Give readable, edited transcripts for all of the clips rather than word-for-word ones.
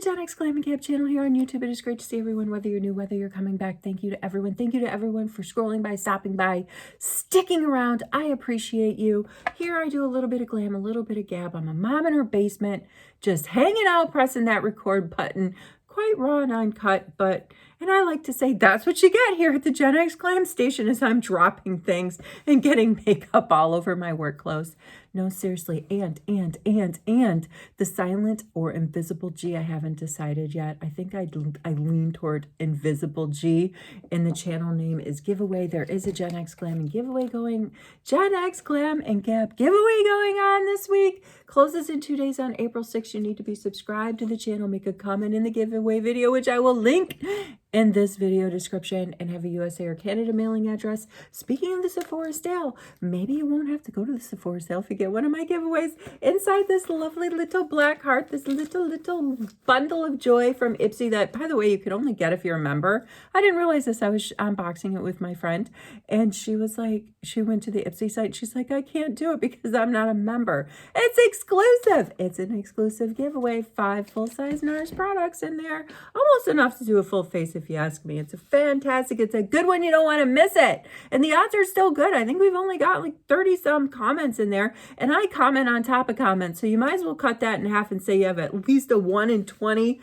GenX Glam Gab Channel here on YouTube. It is great to see everyone, whether you're new, whether you're coming back. Thank you to everyone. Thank you to everyone for scrolling by, stopping by, sticking around. I appreciate you. Here I do a little bit of glam, a little bit of gab. I'm a mom in her basement, just hanging out, pressing that record button. Quite raw and uncut, and I like to say that's what you get here at the GenX Glam Station as I'm dropping things and getting makeup all over my work clothes. No, seriously, and the silent or invisible G, I haven't decided yet. I think I lean toward invisible G, and the channel name is giveaway. There is a GenX Glam and giveaway going, GenX Glam and Gab giveaway going on this week. Closes in 2 days on April 6th. You need to be subscribed to the channel, make a comment in the giveaway video, which I will link in this video description, and have a USA or Canada mailing address. Speaking of the Sephora sale, maybe you won't have to go to the Sephora sale if you get one of my giveaways inside this lovely little black heart, this little bundle of joy from Ipsy that, by the way, you could only get if you're a member. I didn't realize this. I was unboxing it with my friend, and she was like, she went to the Ipsy site. She's like, I can't do it because I'm not a member. It's exclusive. It's an exclusive giveaway. 5 full-size NARS products in there. Almost enough to do a full face if you ask me. It's a fantastic, it's a good one. You don't want to miss it. And the odds are still good. I think we've only got like 30 some comments in there, and I comment on top of comments. So you might as well cut that in half and say you have at least a 1 in 20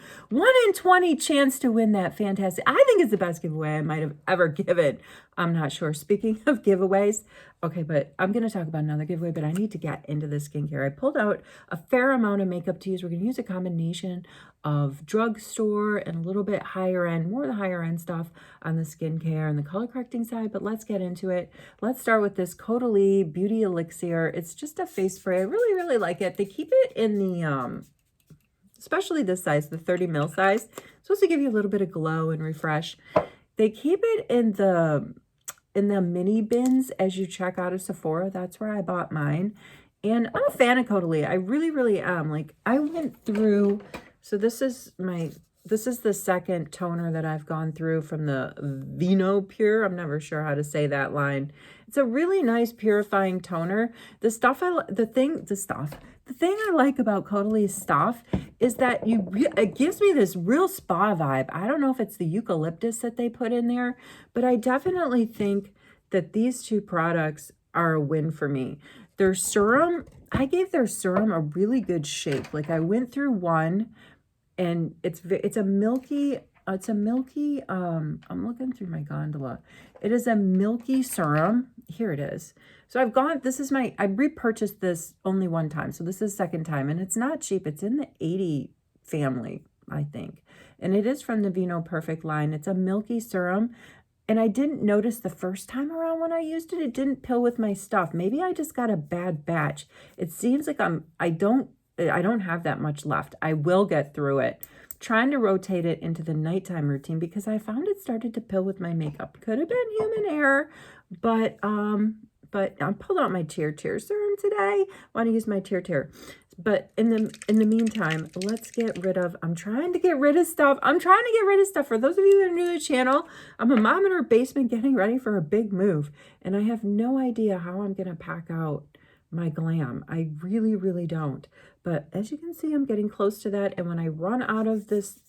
chance to win that fantastic. I think it's the best giveaway I might have ever given. I'm not sure. Speaking of giveaways, okay, but I'm going to talk about another giveaway, but I need to get into the skincare. I pulled out a fair amount of makeup to use. We're going to use a combination of drugstore and a little bit higher end, more of the higher end stuff on the skincare and the color correcting side, but let's get into it. Let's start with this Caudalie Beauty Elixir. It's just a face spray. I really, really like it. They keep it in the, especially this size, the 30 ml size. It's supposed to give you a little bit of glow and refresh. They keep it in the mini bins as you check out of Sephora. That's where I bought mine. And I'm a fan of Caudalie. I really, really am. Like, I went through, so this is the second toner that I've gone through from the Vino Pure. I'm never sure how to say that line. It's a really nice purifying toner. The thing I like about Caudalie's stuff is that it gives me this real spa vibe. I don't know if it's the eucalyptus that they put in there, but I definitely think that these two products are a win for me. Their serum, I gave their serum a really good shake. Like, I went through one, and it's a milky, I'm looking through my gondola. It is a milky serum. Here it is. So I repurchased this only one time. So this is the second time, and it's not cheap. It's in the 80 family, I think. And it is from the Vino Perfect line. It's a milky serum. And I didn't notice the first time around when I used it. It didn't pill with my stuff. Maybe I just got a bad batch. It seems like I don't have that much left. I will get through it. Trying to rotate it into the nighttime routine because I found it started to pill with my makeup. Could have been human error, but I pulled out my Tear serum today. Want to use my Tear. But in the meantime, let's get rid of, I'm trying to get rid of stuff. For those of you that are new to the channel, I'm a mom in her basement getting ready for a big move. And I have no idea how I'm going to pack out my glam. I really, really don't. But as you can see, I'm getting close to that. And when I run out of this,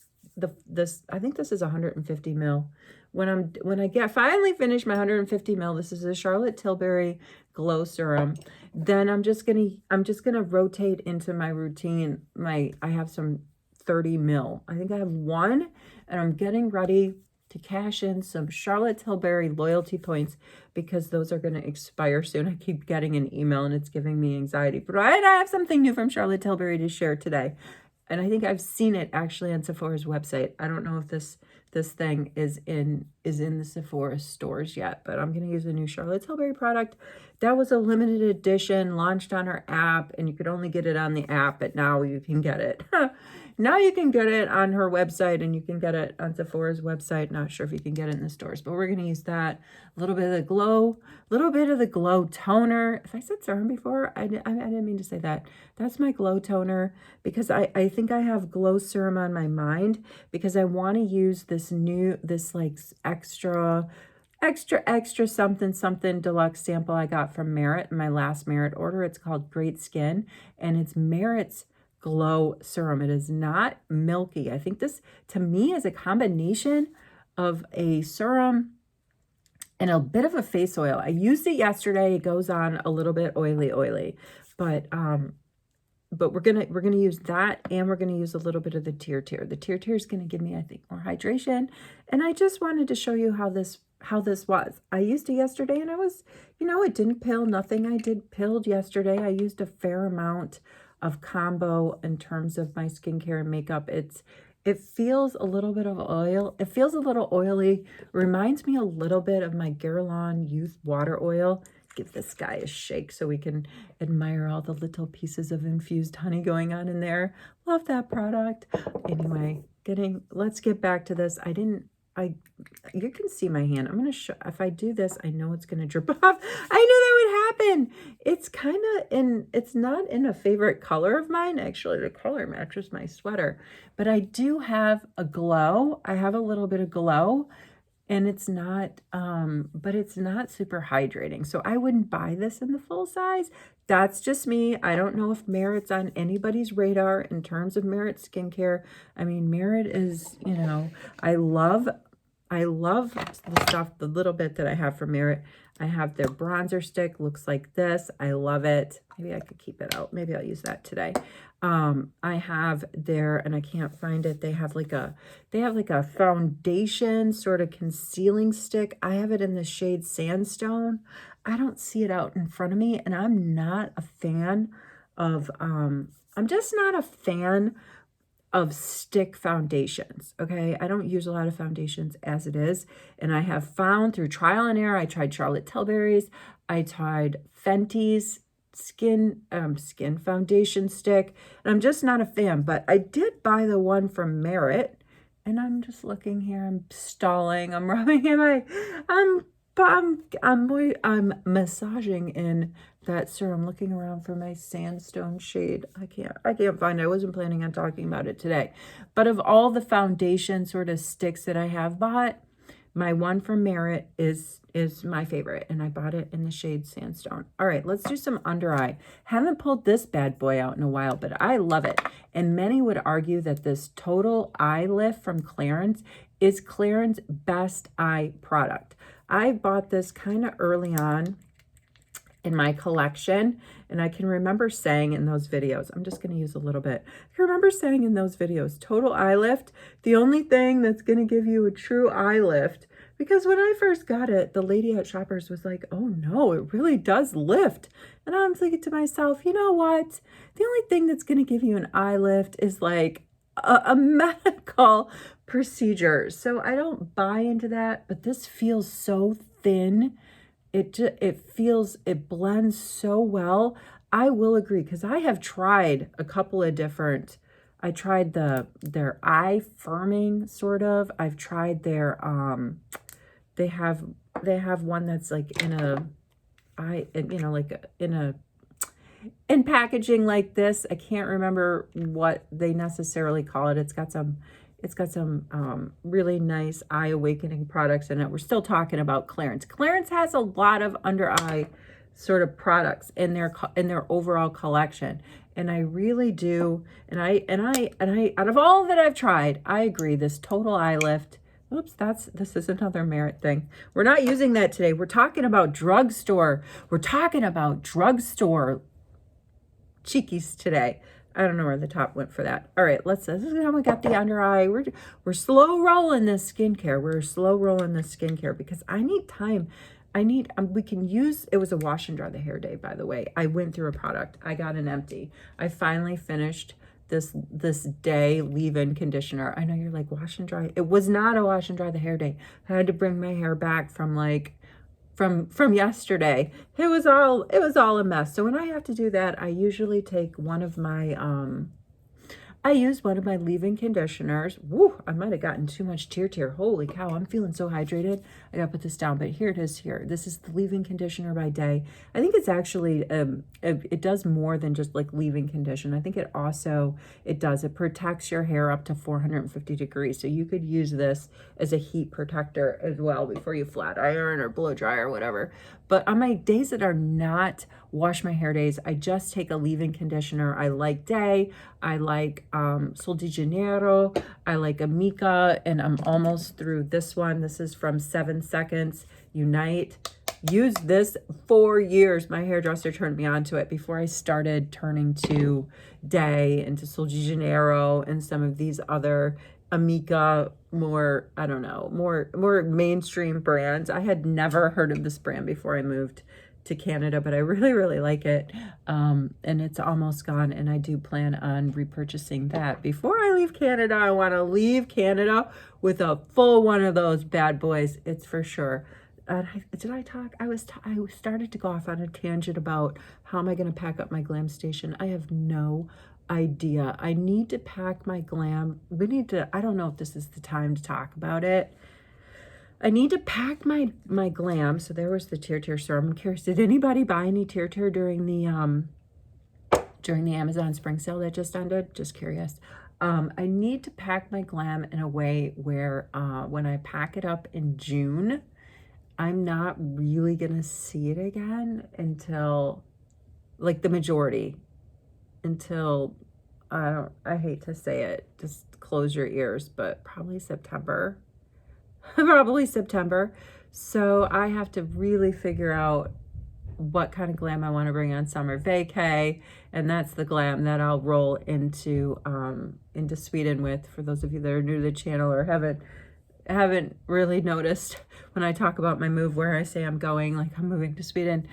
I think this is 150 ml. When I finally finish my 150 ml, this is a Charlotte Tilbury Glow Serum. Then I'm just gonna rotate into my routine. I have some 30 ml. I think I have one, and I'm getting ready to cash in some Charlotte Tilbury loyalty points because those are going to expire soon. I keep getting an email and it's giving me anxiety. But I have something new from Charlotte Tilbury to share today. And I think I've seen it actually on Sephora's website. I don't know if this thing is in the Sephora stores yet, but I'm going to use a new Charlotte Tilbury product. That was a limited edition, launched on her app, and you could only get it on the app, but now you can get it. Now you can get it on her website, and you can get it on Sephora's website. Not sure if you can get it in the stores, but we're going to use that. A little bit of the glow toner. If I said serum before, I didn't mean to say that. That's my glow toner because I think I have glow serum on my mind because I want to use this like extra something deluxe sample I got from Merit in my last Merit order. It's called Great Skin, and it's Merit's Glow Serum. It is not milky. I think this, to me, is a combination of a serum and a bit of a face oil. I used it yesterday. It goes on a little bit oily, but we're gonna use that, and we're gonna use a little bit of the Tear. The Tear is gonna give me, I think, more hydration. And I just wanted to show you how this was. I used it yesterday, and I was, it didn't pill. Nothing I did pilled yesterday. I used a fair amount of combo in terms of my skincare and makeup. It feels a little bit of oil. It feels a little oily. Reminds me a little bit of my Guerlain Youth Water Oil. Give this guy a shake so we can admire all the little pieces of infused honey going on in there. Love that product. Anyway, let's get back to this. You can see my hand. I'm going to show, if I do this, I know it's going to drip off. I knew that would happen. It's it's not in a favorite color of mine. Actually, the color matches my sweater, but I do have a glow. I have a little bit of glow, and it's not, but it's not super hydrating. So I wouldn't buy this in the full size. That's just me. I don't know if Merit's on anybody's radar in terms of Merit skincare. I mean, Merit is, I love the stuff, the little bit that I have from Merit. I have their bronzer stick, looks like this. I love it. Maybe I could keep it out. Maybe I'll use that today. I have their, and I can't find it. They have like a foundation sort of concealing stick. I have it in the shade Sandstone. I don't see it out in front of me, and I'm not a fan of, I'm just not a fan of stick foundations, okay? I don't use a lot of foundations as it is, and I have found through trial and error, I tried Charlotte Tilbury's, I tried Fenty's skin foundation stick, and I'm just not a fan, but I did buy the one from Merit, and I'm just looking here, I'm stalling, I'm rubbing in my, I'm massaging in that serum, looking around for my Sandstone shade. I can't find it. I wasn't planning on talking about it today. But of all the foundation sort of sticks that I have bought, my one from Merit is my favorite, and I bought it in the shade Sandstone. All right, let's do some under eye. Haven't pulled this bad boy out in a while, but I love it. And many would argue that this Total Eye Lift from Clarins is Clarins' best eye product. I bought this kind of early on in my collection, and I can remember saying in those videos, I'm just going to use a little bit. I can remember saying in those videos, Total Eye Lift, the only thing that's going to give you a true eye lift, because when I first got it, the lady at Shoppers was like, oh no, it really does lift. And I'm thinking to myself, you know what? The only thing that's going to give you an eye lift is like a medical procedure. So I don't buy into that, but this feels so thin. It blends so well. I will agree, because I have tried a couple of different, I tried their eye firming sort of. I've tried their they have one that's like in a in packaging like this. I can't remember what they necessarily call it. It's got some really nice eye awakening products in it. We're still talking about Clarins. Clarins has a lot of under eye sort of products in their overall collection, and I really do. And I out of all that I've tried, I agree. This Total Eye Lift. Oops, this is another Merit thing. We're not using that today. We're talking about drugstore. We're talking about drugstore cheekies today. I don't know where the top went for that. All right, this is how we got the under eye. We're slow rolling this skincare. Because I need time. We can use, it was a wash and dry the hair day, by the way. I went through a product. I got an empty. I finally finished this day leave-in conditioner. I know you're like, wash and dry. It was not a wash and dry the hair day. I had to bring my hair back from yesterday. It was all a mess. So when I have to do that, I usually take one of my I use one of my leave-in conditioners. Woo, I might have gotten too much tear. Holy cow, I'm feeling so hydrated. I gotta put this down, but here it is here. This is the leave-in conditioner by Day. I think it's actually, it does more than just like leave-in condition. I think it protects your hair up to 450 degrees. So you could use this as a heat protector as well before you flat iron or blow dry or whatever. But on my days that are not wash my hair days. I just take a leave-in conditioner. I like Day. I like Sol de Janeiro. I like Amica, and I'm almost through this one. This is from 7 Seconds Unite. Used this for years. My hairdresser turned me on to it before I started turning to Day and to Sol de Janeiro and some of these other Amica, more, I don't know, more mainstream brands. I had never heard of this brand before I moved to Canada, but I really, really like it. And it's almost gone, and I do plan on repurchasing that. Before I leave Canada, I want to leave Canada with a full one of those bad boys. It's for sure. Did I talk? I started to go off on a tangent about how am I going to pack up my glam station. I have no idea. I need to pack my glam. I don't know if this is the time to talk about it. I need to pack my glam. So there was the Tear Serum. I'm curious, did anybody buy any Tear during the Amazon spring sale that just ended? Just curious. I need to pack my glam in a way where when I pack it up in June, I'm not really going to see it again until, like, the majority, until, I hate to say it, just close your ears, but probably September. Probably September. So I have to really figure out what kind of glam I want to bring on summer vacay, and that's the glam that I'll roll into Sweden with. For those of you that are new to the channel or haven't really noticed when I talk about my move where I say I'm going, like I'm moving to Sweden.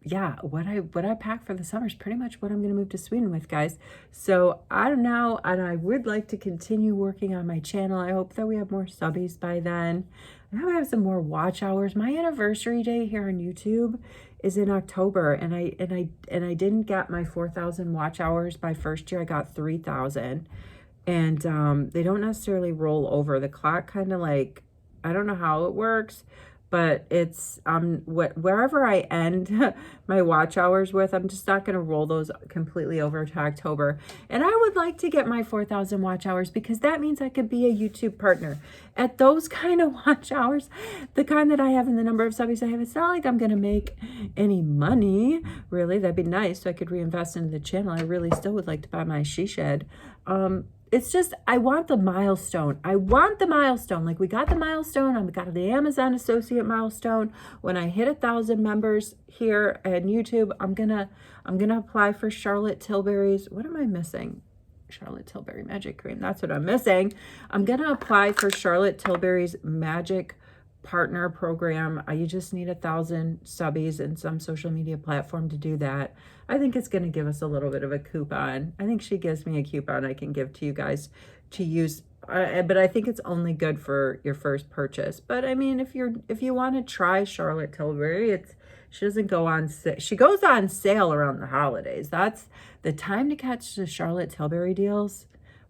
Yeah, what I pack for the summer is pretty much what I'm going to move to Sweden with, guys. So I don't know, and I would like to continue working on my channel. I hope that we have more subbies by then. I hope I have some more watch hours. My anniversary day here on YouTube is in October, and I didn't get my 4,000 watch hours by first year. I got 3,000. And they don't necessarily roll over. The clock kind of, like, I don't know how it works, but it's wherever I end my watch hours with, I'm just not going to roll those completely over to October. And I would like to get my 4,000 watch hours, because that means I could be a YouTube partner at those kind of watch hours, the kind that I have and the number of subbies I have. It's not like I'm going to make any money, really. That'd be nice, so I could reinvest into the channel. I really still would like to buy my she shed. It's just, I want the milestone. I want the milestone. Like, we got the milestone. We got the Amazon associate milestone. When I hit 1,000 members here at YouTube, I'm gonna apply for Charlotte Tilbury's. What am I missing? Charlotte Tilbury Magic Cream. That's what I'm missing. I'm gonna apply for Charlotte Tilbury's Magic Partner Program. You just need 1,000 subbies in some social media platform to do that. I think it's going to give us a little bit of a coupon. I think she gives me a coupon I can give to you guys to use, but I think it's only good for your first purchase. But I mean, if you want to try Charlotte Tilbury, she doesn't go on sale. She goes on sale around the holidays. That's the time to catch the Charlotte Tilbury deals.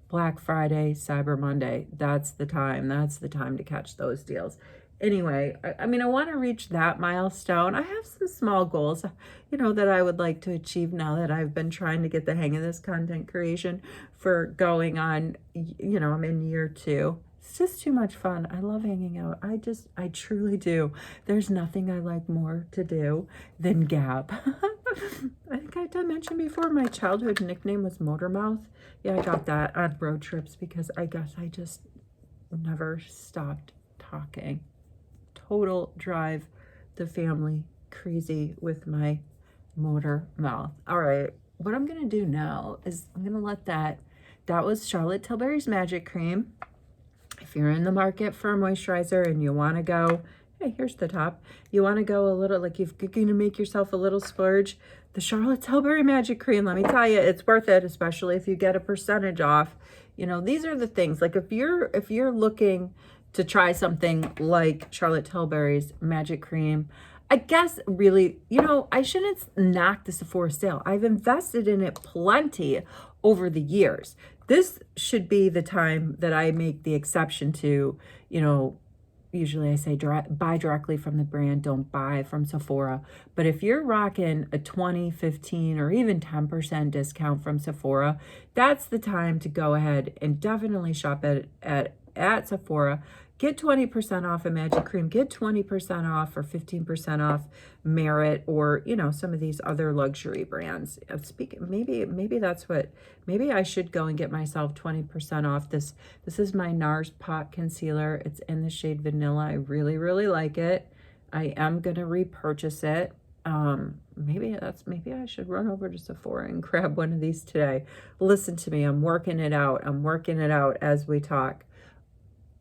Black Friday, Cyber Monday. That's the time. That's the time to catch those deals. Anyway, I mean, I want to reach that milestone. I have some small goals, that I would like to achieve now that I've been trying to get the hang of this content creation for going on, I'm in year 2. It's just too much fun. I love hanging out. I truly do. There's nothing I like more to do than gab. I think I mentioned before, my childhood nickname was Motormouth. Yeah, I got that on road trips because I guess I just never stopped talking. Total drive the family crazy with my motor mouth. All right, what I'm gonna do now is I'm gonna let that was Charlotte Tilbury's Magic Cream. If you're in the market for a moisturizer and you want to go, hey, here's the top, you want to go a little, like, if you're gonna make yourself a little splurge, the Charlotte Tilbury Magic Cream, let me tell you, it's worth it, especially if you get a percentage off. These are the things, like, if you're looking to try something like Charlotte Tilbury's Magic Cream, I guess really, I shouldn't knock the Sephora sale. I've invested in it plenty over the years. This should be the time that I make the exception to, usually I say buy directly from the brand, don't buy from Sephora. But if you're rocking a 20, 15, or even 10% discount from Sephora, that's the time to go ahead and definitely shop at Sephora. get 20% off a Magic Cream, get 20% off or 15% off Merit, or, you know, some of these other luxury brands. Maybe that's what, maybe I should go and get myself 20% off this. This is my NARS Pot Concealer. It's in the shade Vanilla. I really, really like it. I am going to repurchase it. Maybe I should run over to Sephora and grab one of these today. Listen to me. I'm working it out. I'm working it out as we talk.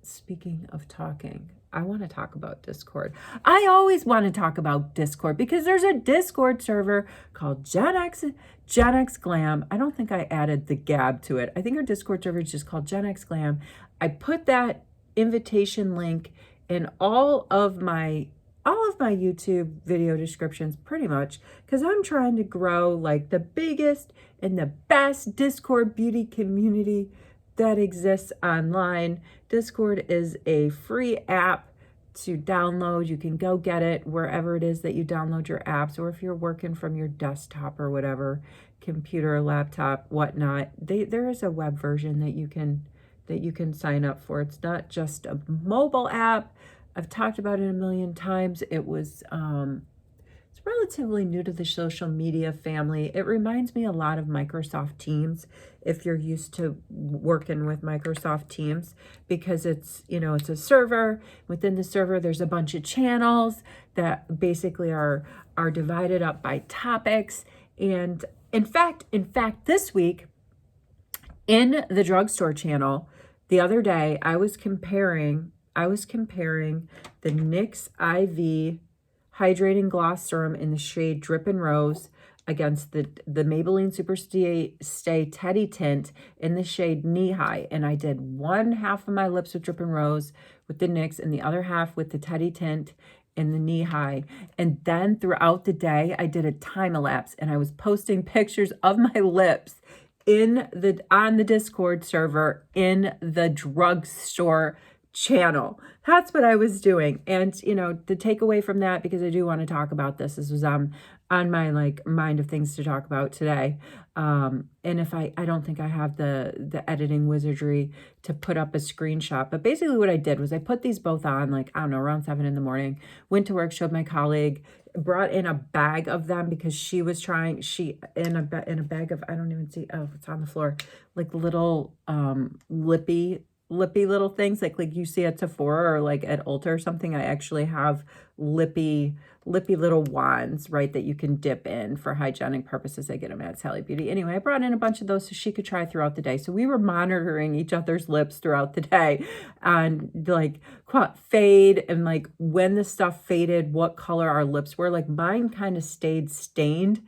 Speaking of talking, I want to talk about Discord. I always want to talk about Discord because there's a Discord server called GenX Glam. I don't think I added the Gab to it. I think our Discord server is just called GenX Glam. I put that invitation link in all of my YouTube video descriptions pretty much, because I'm trying to grow like the biggest and the best Discord beauty community that exists online. Discord is a free app to download. You can go get it wherever it is that you download your apps, or if you're working from your desktop or whatever, computer, laptop, whatnot. There is a web version that you can sign up for. It's not just a mobile app. I've talked about it a million times. It's relatively new to the social media family. It reminds me a lot of Microsoft Teams, if you're used to working with Microsoft Teams, because it's, you know, it's a server. Within the server, there's a bunch of channels that basically are divided up by topics. And in fact, this week in the drugstore channel, the other day, I was comparing the NYX IV Hydrating Gloss Serum in the shade Drippin' Rose against the Maybelline Stay Teddy Tint in the shade Knee High. And I did one half of my lips with Drippin' Rose with the NYX and the other half with the Teddy Tint in the Knee High. And then throughout the day, I did a time-elapse and I was posting pictures of my lips on the Discord server in the drugstore channel. That's what I was doing. And, you know, the takeaway from that, because I do want to talk about this was on my like mind of things to talk about today. And if I don't think I have the editing wizardry to put up a screenshot, but basically what I did was I put these both on, like, I don't know, around 7 in the morning, went to work, showed my colleague, brought in a bag of them because she was trying, in a bag of, I don't even see, oh, it's on the floor, like little lippy little things like you see at Sephora or like at Ulta or something. I actually have lippy little wands, right, that you can dip in for hygienic purposes. I get them at Sally Beauty. Anyway, I brought in a bunch of those so she could try throughout the day. So we were monitoring each other's lips throughout the day and like fade, and like when the stuff faded, what color our lips were. Like mine kind of stayed stained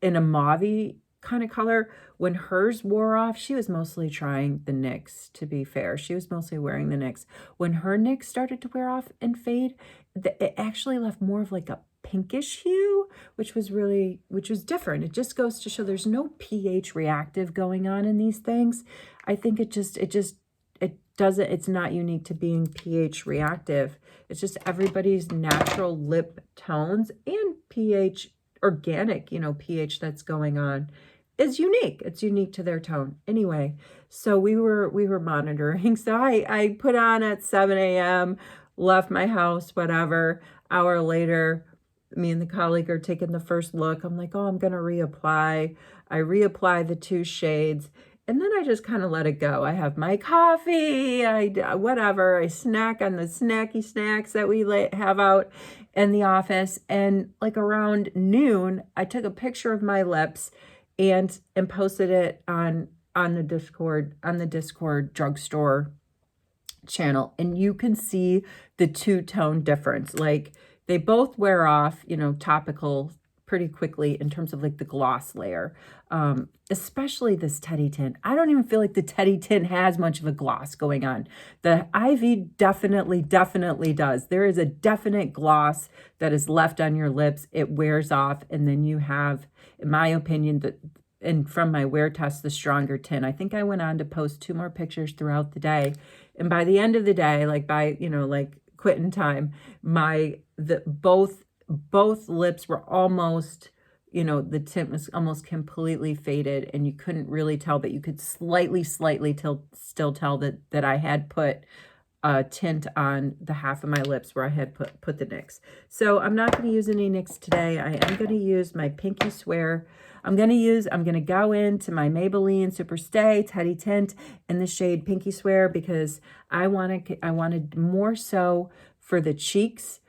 in a mauve-y kind of color. When hers wore off, she was mostly trying the NYX, to be fair. She was mostly wearing the NYX. When her NYX started to wear off and fade, it actually left more of like a pinkish hue, which was different. It just goes to show there's no pH reactive going on in these things. I think it's not unique to being pH reactive. It's just everybody's natural lip tones and pH, organic, you know, pH that's going on is unique. It's unique to their tone. Anyway, so we were monitoring. So I put on at 7 a.m., left my house, whatever. Hour later, me and the colleague are taking the first look. I'm like, oh, I'm going to reapply. I reapply the 2 shades. And then I just kind of let it go. I have my coffee, whatever. I snack on the snacky snacks that we have out in the office. And like around noon, I took a picture of my lips and posted it on the Discord drugstore channel. And you can see the 2-tone difference. Like they both wear off, you know, topical pretty quickly in terms of like the gloss layer, especially this Teddy Tint. I don't even feel like the Teddy Tint has much of a gloss going on. The IV definitely does. There is a definite gloss that is left on your lips. It wears off, and then you have, in my opinion, and from my wear test, the stronger tint. I think I went on to post 2 more pictures throughout the day, and by the end of the day, like by, you know, like quitting time, both lips were almost, you know, the tint was almost completely faded, and you couldn't really tell, but you could slightly still tell that I had put tint on the half of my lips where I had put the NYX. So I'm not going to use any NYX today. I am going to use my Pinky Swear. I'm going to go into my Maybelline Superstay Teddy Tint in the shade Pinky Swear because I wanted more so for the cheeks.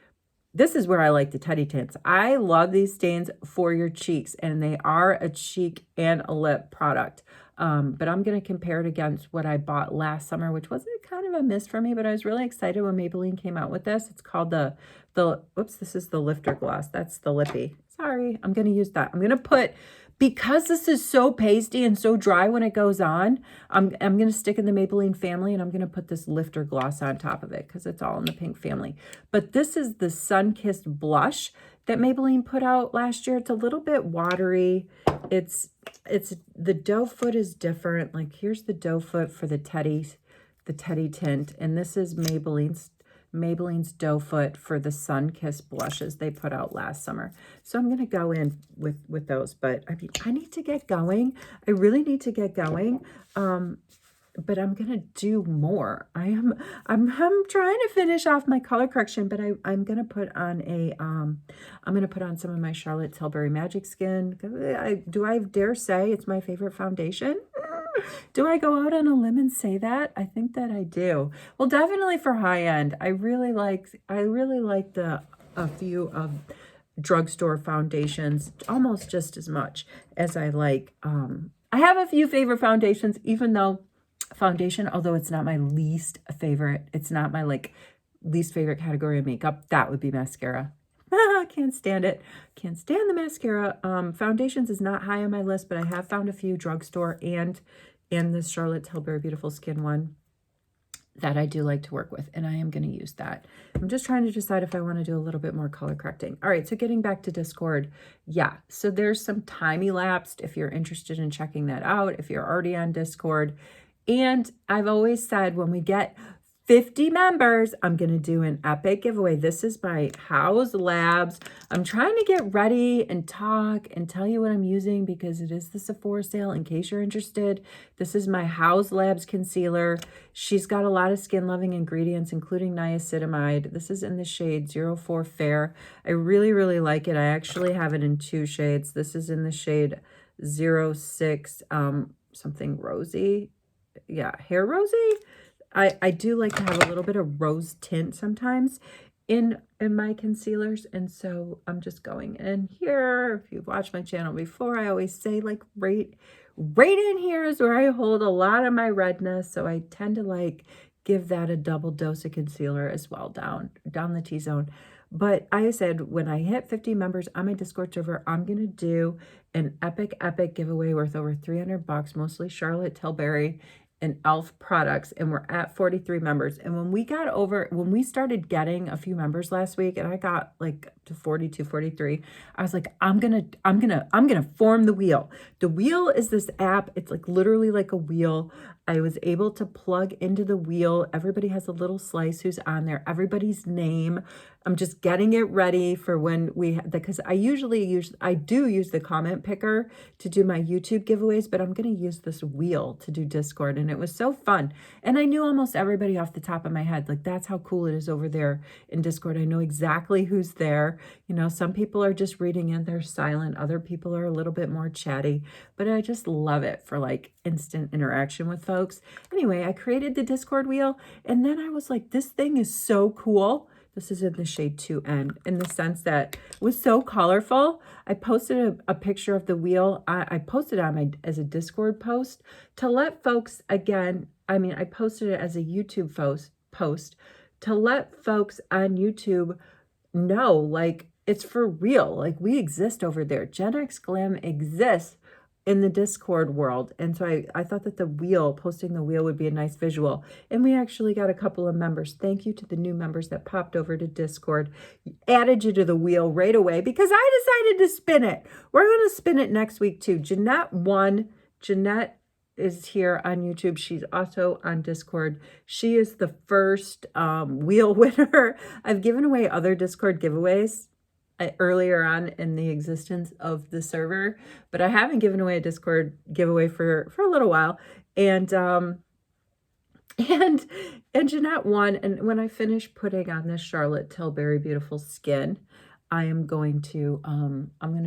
This is where I like the Teddy Tints. I love these stains for your cheeks, and they are a cheek and a lip product. But I'm going to compare it against what I bought last summer, which wasn't kind of a miss for me, but I was really excited when Maybelline came out with this. It's called oops, this is the Lifter Gloss. That's the Lippy. Sorry, I'm going to use that. I'm going to put, because this is so pasty and so dry when it goes on, I'm going to stick in the Maybelline family, and I'm going to put this Lifter Gloss on top of it because it's all in the pink family. But this is the Sun-Kissed Blush that Maybelline put out last year. It's a little bit watery. It's the doe foot is different. Like, here's the doe foot for the Teddy tint, and this is Maybelline's doe foot for the Sun-Kissed blushes they put out last summer. So I'm going to go in with those, but I mean, I need to get going. I really need to get going. But I'm going to do more. I'm trying to finish off my color correction, but I'm going to put on I'm going to put on some of my Charlotte Tilbury Magic Skin. Do I dare say it's my favorite foundation? Do I go out on a limb and say that? I think that I do. Well, definitely for high end. I really like a few of drugstore foundations almost just as much as I like. I have a few favorite foundations, even though foundation, although it's not my least favorite, it's not my least favorite category of makeup, that would be mascara. I can't stand it. Can't stand the mascara. Foundations is not high on my list, but I have found a few drugstore and this Charlotte Tilbury Beautiful Skin one that I do like to work with, and I am going to use that. I'm just trying to decide if I want to do a little bit more color correcting. All right, so getting back to Discord, yeah, so there's some time elapsed if you're interested in checking that out, if you're already on Discord. And I've always said when we get 50 members, I'm going to do an epic giveaway. This is by House Labs. I'm trying to get ready and talk and tell you what I'm using because it is the Sephora sale in case you're interested. This is my House Labs concealer. She's got a lot of skin-loving ingredients, including niacinamide. This is in the shade 04 Fair. I really, really like it. I actually have it in 2 shades. This is in the shade 06 something rosy. Yeah, hair rosy. I do like to have a little bit of rose tint sometimes in my concealers, and so I'm just going in here. If you've watched my channel before, I always say like right in here is where I hold a lot of my redness, so I tend to give that a double dose of concealer as well down the T-zone. But I said when I hit 50 members on my Discord server, I'm going to do an epic giveaway worth over $300, mostly Charlotte Tilbury and e.l.f. products, and we're at 43 members. And when we started getting a few members last week, and I got to 42, 43, I was like, I'm gonna form the wheel. The wheel is this app. It's literally like a wheel. I was able to plug into the wheel. Everybody has a little slice who's on there, everybody's name. I'm just getting it ready for when because I do use the comment picker to do my YouTube giveaways, but I'm going to use this wheel to do Discord. And it was so fun. And I knew almost everybody off the top of my head. That's how cool it is over there in Discord. I know exactly who's there. Some people are just reading in, they're silent. Other people are a little bit more chatty, but I just love it for instant interaction with folks. Anyway, I created the Discord wheel, and then I was like, this thing is so cool. This is in the shade 2N, in the sense that it was so colorful. I posted a picture of the wheel. I posted it as a Discord post to let folks, I posted it as a YouTube post to let folks on YouTube know, it's for real. We exist over there. GenX Glam exists in the Discord world. And so I thought that posting the wheel would be a nice visual. And we actually got a couple of members. Thank you to the new members that popped over to Discord. Added you to the wheel right away because I decided to spin it. We're going to spin it next week too. Jeanette won. Jeanette is here on YouTube. She's also on Discord. She is the first wheel winner. I've given away other Discord giveaways earlier on in the existence of the server, but I haven't given away a Discord giveaway for a little while. And And and Jeanette won. And when I finish putting on this Charlotte Tilbury Beautiful Skin, I'm going to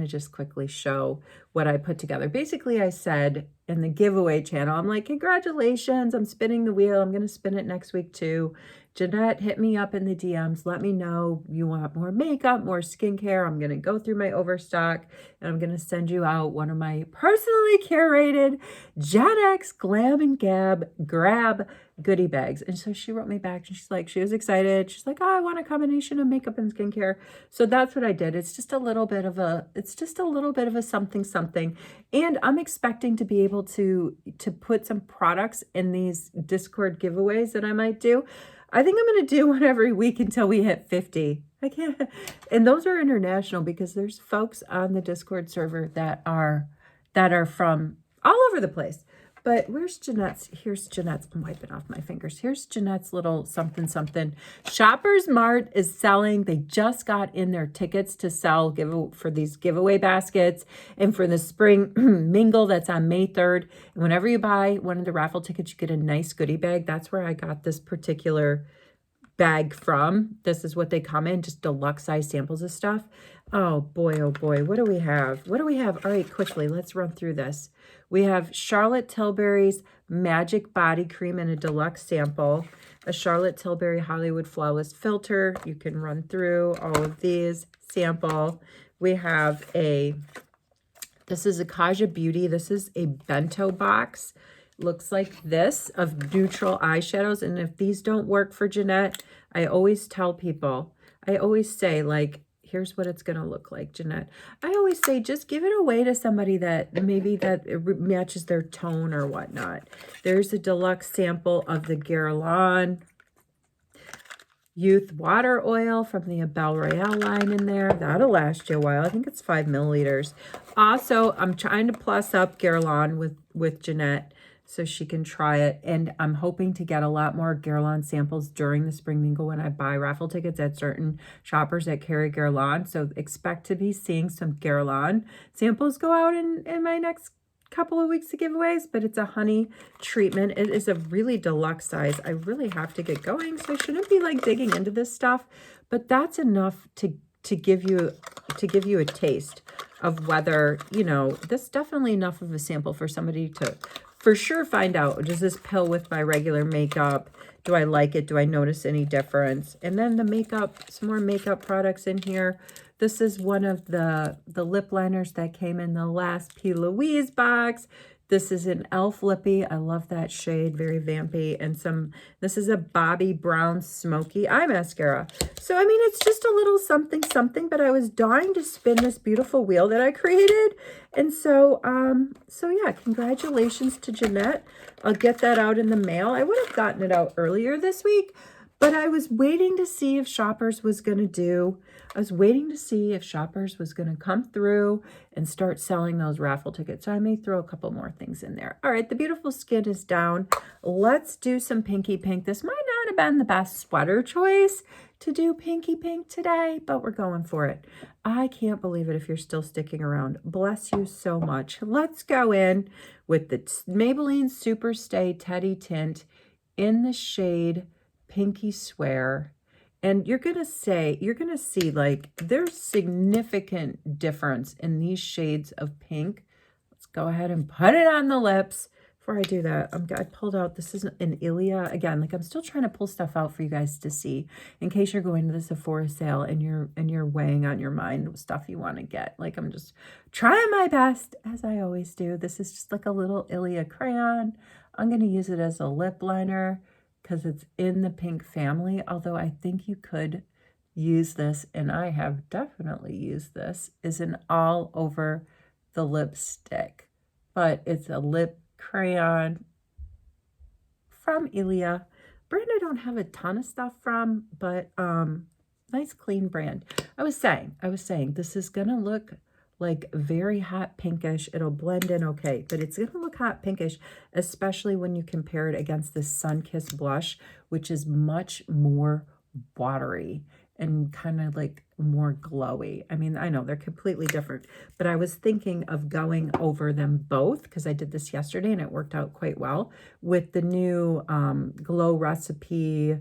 just quickly show what I put together. Basically, I said in the giveaway channel, I'm like, congratulations, I'm spinning the wheel. I'm going to spin it next week too. Jeanette, hit me up in the DMs. Let me know you want more makeup, more skincare. I'm going to go through my overstock and I'm going to send you out one of my personally curated GenX Glam Gab goodie bags. And so she wrote me back and she's like, she was excited. She's like, oh, I want a combination of makeup and skincare. So that's what I did. It's just a little bit of a something something. And I'm expecting to be able to put some products in these Discord giveaways that I might do. I think I'm going to do one every week until we hit 50. I can't. And those are international because there's folks on the Discord server that are from all over the place. But where's Jeanette's? Here's Jeanette's. I'm wiping off my fingers. Here's Jeanette's little something something. Shoppers Mart is selling. They just got in their tickets to sell for these giveaway baskets and for the spring mingle that's on May 3rd. And whenever you buy one of the raffle tickets, you get a nice goodie bag. That's where I got this particular bag from. This is what they come in, just deluxe size samples of stuff. Oh boy, what do we have? What do we have? All right, quickly, let's run through this. We have Charlotte Tilbury's Magic Body Cream in a deluxe sample, a Charlotte Tilbury Hollywood Flawless Filter. You can run through all of these sample. We have this is a Kaja Beauty. This is a bento box. Looks like this of neutral eyeshadows. And if these don't work for Jeanette, I always tell people, I always say, like, here's what it's going to look like, Jeanette. I always say, just give it away to somebody that maybe that it matches their tone or whatnot. There's a deluxe sample of the Guerlain Youth Water Oil from the Belle Royale line in there. That'll last you a while. I think it's 5 milliliters. Also, I'm trying to plus up Guerlain with Jeanette so she can try it. And I'm hoping to get a lot more Guerlain samples during the spring mingle when I buy raffle tickets at certain shoppers that carry Guerlain. So expect to be seeing some Guerlain samples go out in my next couple of weeks of giveaways, but it's a honey treatment. It is a really deluxe size. I really have to get going, so I shouldn't be like digging into this stuff, but that's enough to give you a taste of whether, you know, that's definitely enough of a sample for somebody to for sure find out, does this pill with my regular makeup? Do I like it? Do I notice any difference? And then the makeup, some more makeup products in here. This is one of the lip liners that came in the last P. Louise box. This is an e.l.f. lippy. I love that shade, very vampy. And this is a Bobbi Brown Smoky Eye Mascara. So, I mean, it's just a little something, something, but I was dying to spin this beautiful wheel that I created. And so, yeah, congratulations to Jeanette. I'll get that out in the mail. I would have gotten it out earlier this week, but I was waiting to see if Shoppers was going to come through and start selling those raffle tickets. So I may throw a couple more things in there. All right, the beautiful skin is down. Let's do some pinky pink. This might not have been the best sweater choice to do pinky pink today, but we're going for it. I can't believe it if you're still sticking around. Bless you so much. Let's go in with the Maybelline Super Stay Teddy Tint in the shade Pinky Swear. And you're going to see like there's significant difference in these shades of pink. Let's go ahead and put it on the lips. Before I do that, I pulled out, this is an Ilia. Again, like I'm still trying to pull stuff out for you guys to see in case you're going to the Sephora sale and you're weighing on your mind stuff you want to get. Like I'm just trying my best, as I always do. This is just like a little Ilia crayon. I'm going to use it as a lip liner because it's in the pink family, although I think you could use this, and I have definitely used this, is an all over the lipstick, but it's a lip crayon from Ilia, brand I don't have a ton of stuff from, but nice clean brand. I was saying this is gonna look like very hot pinkish. It'll blend in okay, but it's gonna look hot pinkish, especially when you compare it against this Sun Kiss blush, which is much more watery. and kind of like more glowy. I mean, I know they're completely different, but I was thinking of going over them both because I did this yesterday and it worked out quite well with the new Glow Recipe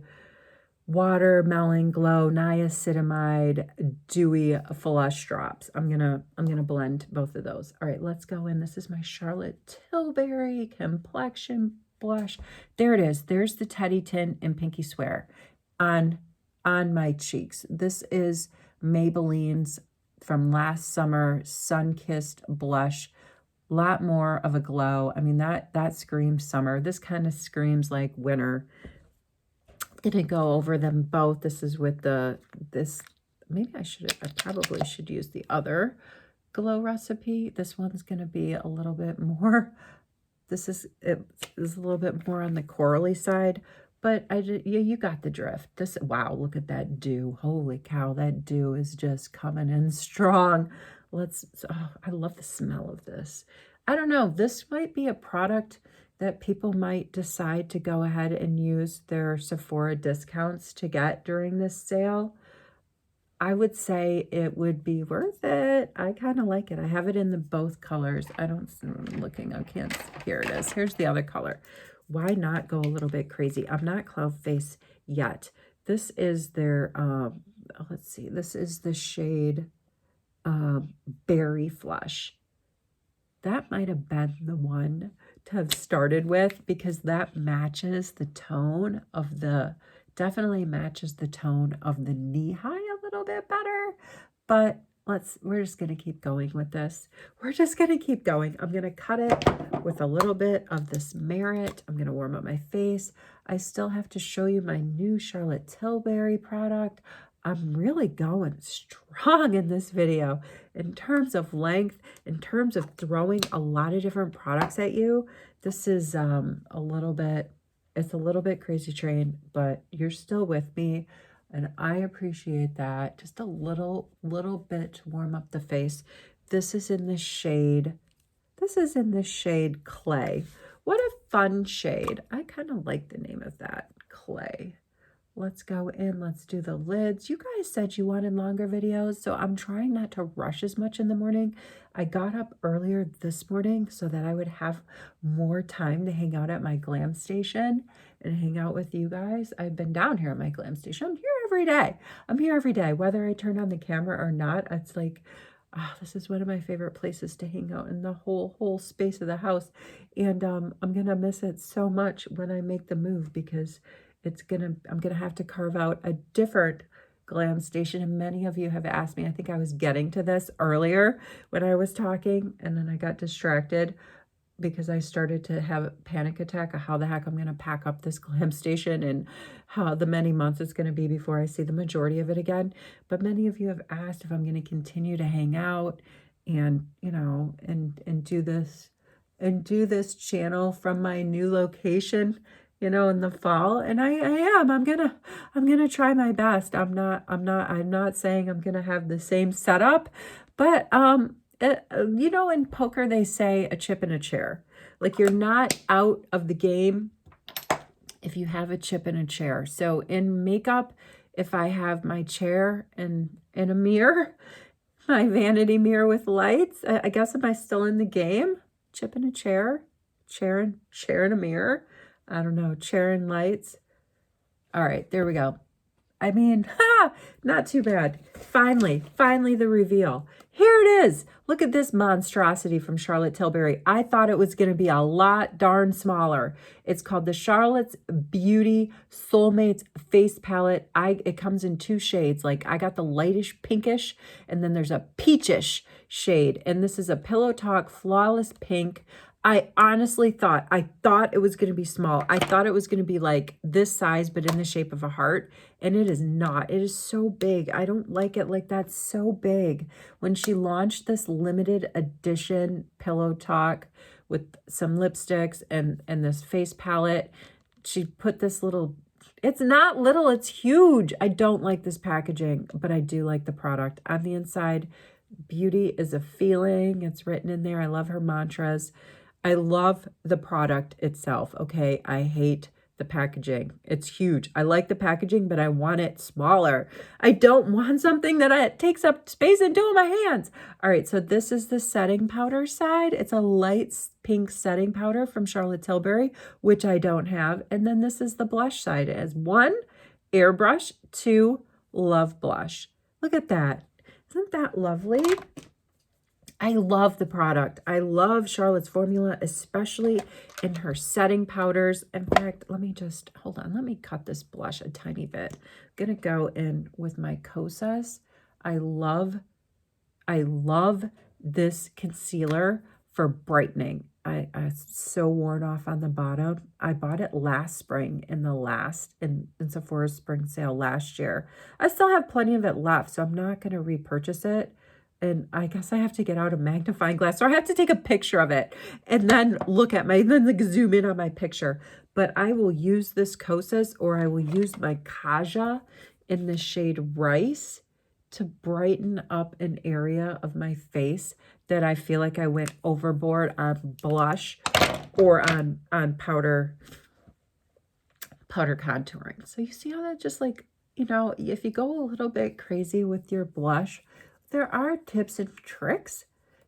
Watermelon Glow Niacinamide Dewy Flush Drops. I'm gonna blend both of those. All right, let's go in. This is my Charlotte Tilbury Complexion Blush. There it is. There's the Teddy Tint and Pinky Swear on my cheeks. This is Maybelline's from last summer Sun-Kissed Blush. A lot more of a glow. I mean, that screams summer. This kind of screams like winter. I'm gonna go over them both. This is with maybe I probably should use the other Glow Recipe. This one's gonna be a little bit more, it is a little bit more on the corally side, but yeah, you got the drift. Wow, look at that dew. Holy cow, that dew is just coming in strong. I love the smell of this. I don't know, this might be a product that people might decide to go ahead and use their Sephora discounts to get during this sale. I would say it would be worth it. I kind of like it. I have it in both colors. I'm looking, I can't, here it is. Here's the other color. Why not go a little bit crazy? I'm not cloud face yet. This is their, let's see, this is the shade Berry Flush. That might have been the one to have started with because that matches the tone of definitely matches the tone of the knee high a little bit better. But we're just going to keep going with this. We're just going to keep going. I'm going to cut it with a little bit of this Merit. I'm going to warm up my face. I still have to show you my new Charlotte Tilbury product. I'm really going strong in this video in terms of length, in terms of throwing a lot of different products at you. This is it's a little bit crazy train, but you're still with me and I appreciate that. Just a little bit to warm up the face. This is in the shade Clay. What a fun shade. I kind of like the name of that, Clay. Let's go in, let's do the lids. You guys said you wanted longer videos, so I'm trying not to rush as much in the morning. I got up earlier this morning so that I would have more time to hang out at my glam station and hang out with you guys. I've been down here at my glam station. I'm here every day. I'm here every day, whether I turn on the camera or not. It's like, this is one of my favorite places to hang out in the whole space of the house. And I'm gonna miss it so much when I make the move because I'm gonna have to carve out a different glam station. And many of you have asked me, I think I was getting to this earlier when I was talking and then I got distracted because I started to have a panic attack of how the heck I'm gonna pack up this glam station and how the many months it's gonna be before I see the majority of it again. But many of you have asked if I'm gonna continue to hang out and, you know, and do this channel from my new location, you know, in the fall. And I am. I'm gonna try my best. I'm not saying I'm gonna have the same setup, but you know, in poker they say a chip in a chair. Like you're not out of the game if you have a chip in a chair. So in makeup, if I have my chair and a mirror, my vanity mirror with lights, I guess am I still in the game? Chip in a chair, chair and a mirror. I don't know, chair and lights. All right, there we go. I mean, not too bad. Finally the reveal. Here it is. Look at this monstrosity from Charlotte Tilbury. I thought it was going to be a lot darn smaller. It's called the Charlotte's Beauty Soulmates Face Palette. It comes in two shades. Like I got the lightish pinkish and then there's a peachish shade. And this is a Pillow Talk Flawless Pink. I honestly thought it was going to be small. I thought it was going to be like this size, but in the shape of a heart. And it is not. It is so big. I don't like it like that. So big. When she launched this limited edition Pillow Talk with some lipsticks and this face palette, she put this little, it's not little, it's huge. I don't like this packaging, but I do like the product. On the inside, beauty is a feeling. It's written in there. I love her mantras. I love the product itself, okay? I hate the packaging. It's huge. I like the packaging, but I want it smaller. I don't want something that takes up space and two of my hands. All right, so this is the setting powder side. It's a light pink setting powder from Charlotte Tilbury, which I don't have. And then this is the blush side. It has 1 airbrush, 2 love blush. Look at that. Isn't that lovely? I love the product. I love Charlotte's formula, especially in her setting powders. In fact, let me just, hold on. Let me cut this blush a tiny bit. I'm going to go in with my Kosas. I love this concealer for brightening. I so worn off on the bottom. I bought it last spring in Sephora's spring sale last year. I still have plenty of it left, so I'm not going to repurchase it. And I guess I have to get out a magnifying glass, or I have to take a picture of it and then zoom in on my picture. But I will use this Kosas, or I will use my Kaja in the shade Rice to brighten up an area of my face that I feel like I went overboard on blush or on powder contouring. So you see how that just like, you know, if you go a little bit crazy with your blush, there are tips and tricks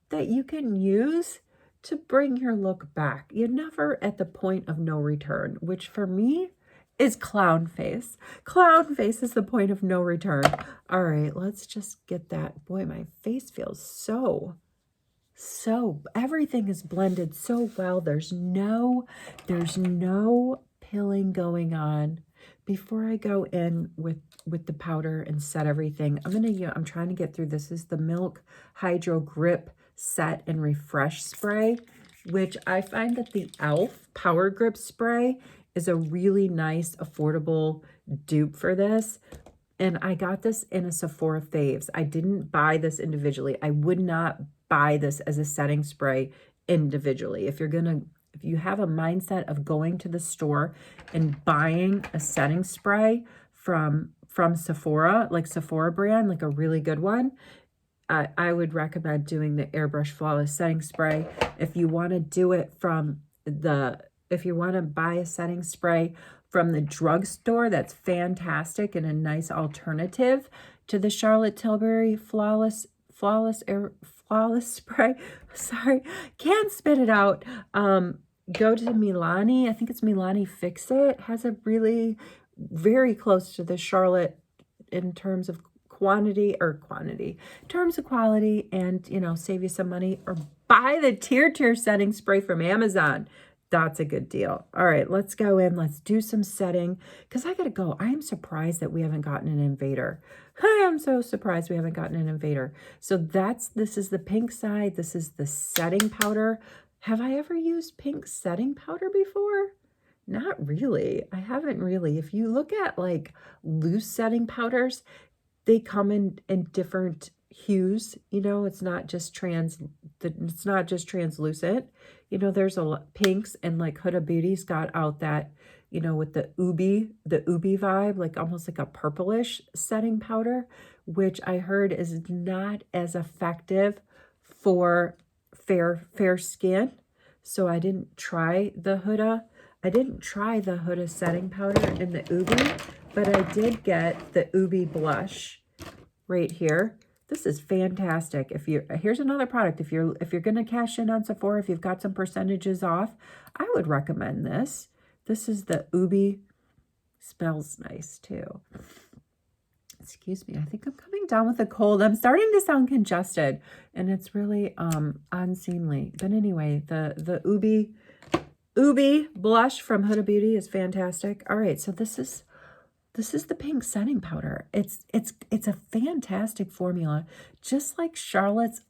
that you can use to bring your look back. You're never at the point of no return, which for me is clown face. Clown face is the point of no return. All right, let's just get that. Boy, my face feels so everything is blended so well. There's no pilling going on. Before I go in with the powder and set everything, I'm trying to get through. This is the Milk Hydro Grip Set and Refresh Spray, which I find that the e.l.f. Power Grip Spray is a really nice, affordable dupe for this. And I got this in a Sephora Faves. I didn't buy this individually. I would not buy this as a setting spray individually. If you have a mindset of going to the store and buying a setting spray from Sephora, like Sephora brand, like a really good one, I would recommend doing the Airbrush Flawless Setting Spray. If you want to do it if you want to buy a setting spray from the drugstore, that's fantastic and a nice alternative to the Charlotte Tilbury Flawless Spray. Sorry, can't spit it out. Go to Milani. I think it's Milani Fix It. Has a really very close to the Charlotte in terms of quality, and, you know, save you some money, or buy the Tier setting spray from Amazon. That's a good deal. All right, let's go in. Let's do some setting, because I got to go. I am surprised that we haven't gotten an invader. I am so surprised we haven't gotten an invader. So this is the pink side. This is the setting powder. Have I ever used pink setting powder before? Not really. I haven't really. If you look at like loose setting powders, they come in different hues. You know, it's not just translucent. You know, there's a lot pinks, and like Huda Beauty's got out that, you know, with the ubi vibe, like almost like a purplish setting powder, which I heard is not as effective for fair skin. So I didn't try the Huda. Setting powder in the ubi, but I did get the ubi blush right here. This is fantastic. Here's another product. If you're going to cash in on Sephora, if you've got some percentages off, I would recommend this. This is the ubi. Smells nice too. Excuse me. I think I'm coming down with a cold. I'm starting to sound congested, and it's really unseemly. But anyway, the ubi blush from Huda Beauty is fantastic. All right, so this is the pink setting powder. It's a fantastic formula, just like Charlotte's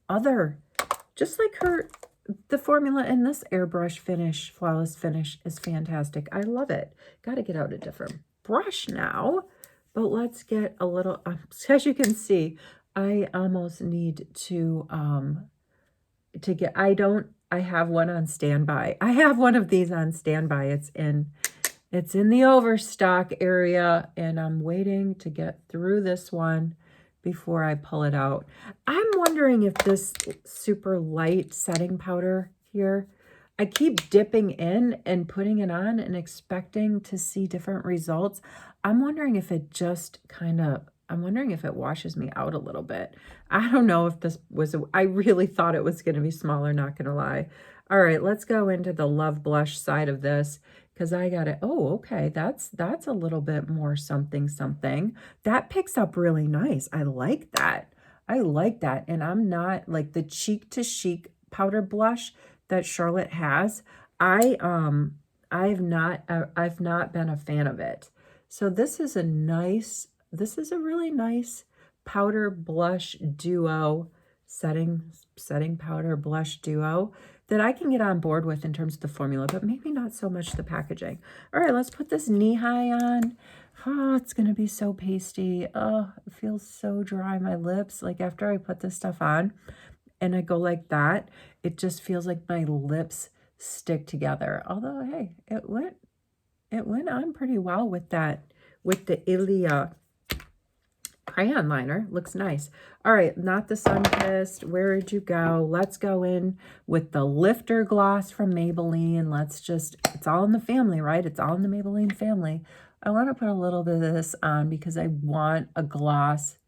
the formula in this airbrush finish, flawless finish, is fantastic. I love it. Got to get out a different brush now, but let's get a little, as you can see, I almost need to get, I have one on standby. I have one of these on standby. It's in the overstock area, and I'm waiting to get through this one before I pull it out. I'm wondering if this super light setting powder here, I keep dipping in and putting it on and expecting to see different results. I'm wondering if it just I'm wondering if it washes me out a little bit. I don't know if this was, I really thought it was going to be smaller, not going to lie. All right, let's go into the Love Blush side of this because I got it. Oh, okay, that's a little bit more something. That picks up really nice. I like that. I like that. And I'm not like the Cheek to Chic powder blush that Charlotte has. I've not been a fan of it. So this is a really nice powder blush duo, setting powder blush duo that I can get on board with in terms of the formula, but maybe not so much the packaging. All right, let's put this knee high on. Oh, it's going to be so pasty. Oh, it feels so dry, my lips. Like after I put this stuff on and I go like that, it just feels like my lips stick together. Although, hey, it went on pretty well with that, with the Ilia crayon liner. Looks nice. All right, not the Sun-Kissed. Where did you go? Let's go in with the Lifter Gloss from Maybelline. It's all in the family, right? It's all in the Maybelline family. I want to put a little bit of this on because I want a gloss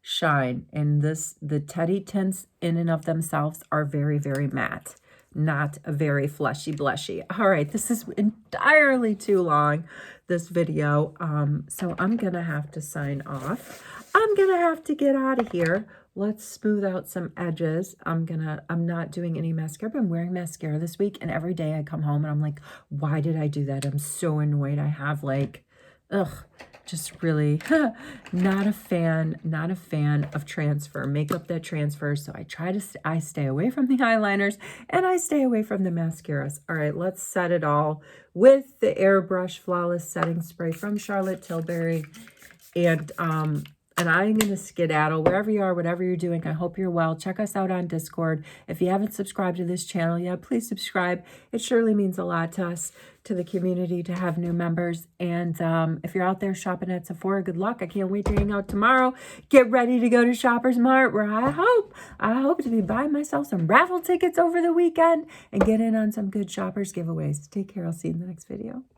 shine. And the Teddy tints in and of themselves are very, very matte, not a very fleshy blushy. All right, this is entirely too long, this video. So I'm gonna have to sign off. I'm gonna have to get out of here. Let's smooth out some edges. I'm not doing any mascara, but I'm wearing mascara this week, and every day I come home and I'm like, why did I do that? I'm so annoyed. I have like, just really not a fan of transfer, makeup that transfers. So I stay away from the eyeliners and I stay away from the mascaras. All right, let's set it all with the Airbrush Flawless Setting Spray from Charlotte Tilbury. And I'm going to skedaddle wherever you are, whatever you're doing. I hope you're well. Check us out on Discord. If you haven't subscribed to this channel yet, please subscribe. It surely means a lot to us, to the community, to have new members. And if you're out there shopping at Sephora, good luck. I can't wait to hang out tomorrow. Get ready to go to Shoppers Mart, where I hope to be buying myself some raffle tickets over the weekend and get in on some good Shoppers giveaways. Take care. I'll see you in the next video.